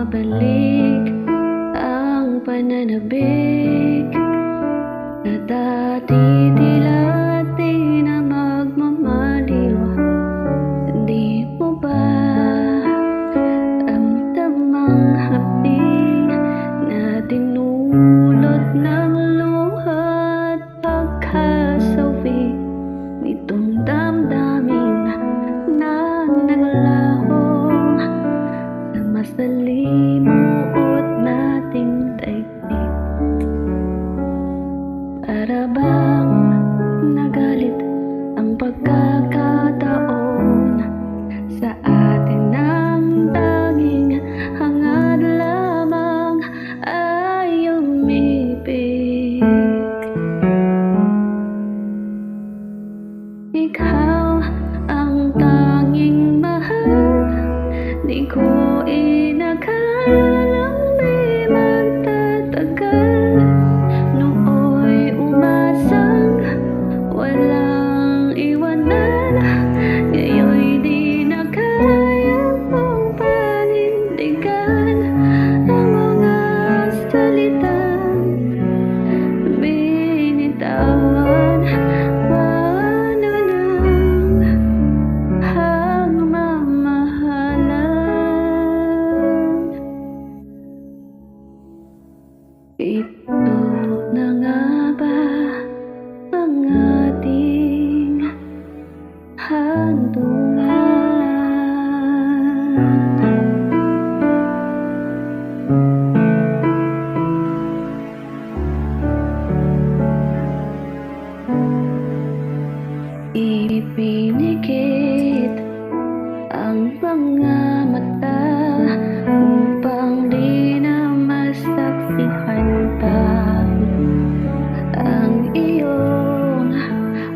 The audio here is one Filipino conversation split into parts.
mabalik ang pananabik na dati tila di na magmamaliw. Hindi mo ba ramdamang hapdi na dinulot ng luha at pagkasawi nitong damdamin na naglaho sa masalimuot nating daigdig? Para bang nagalit ang pagkakataon sa atin ng tanging hangad lamang ay umibig? Ikaw ang tanging mahal, di ko inakalang di magtatagal. Nooy umasang walang iwanan, ngayoy di na kaya mong panindigan ang mga salitang binitawan. Paano nang hangmamahalan? Ito na nga ba ang ating hantungan? Ipinikit ang mga mata upang di na masaksihan pa ang iyong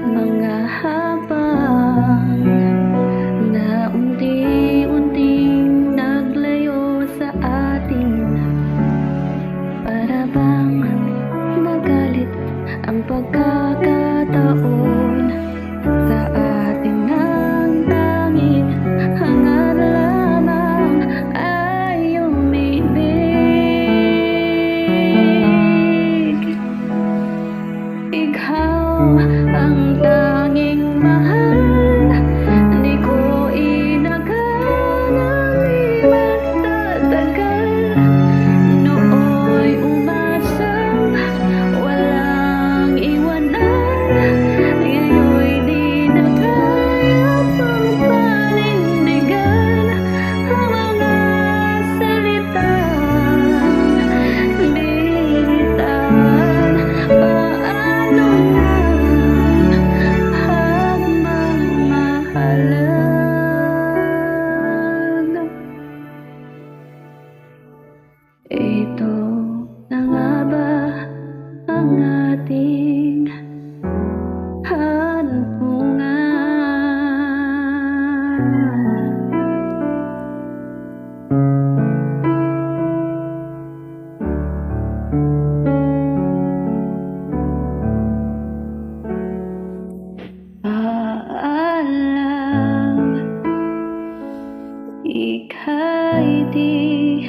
mga habang na unti-unting naglayo sa atin. Para bang nagalit ang pagkakataon sa atin ng tanging hangad lamang ay umibig? Ikaw ang tanging mahal, di ko inakalang di magtatagal. Nooy umasang walang iwanan, ngayoy di na kaya pang panindigan ang mga salitang binitawan. Paano hangmamahalan? Ito na nga ba ang ating hantungan? Paalam, ika'y di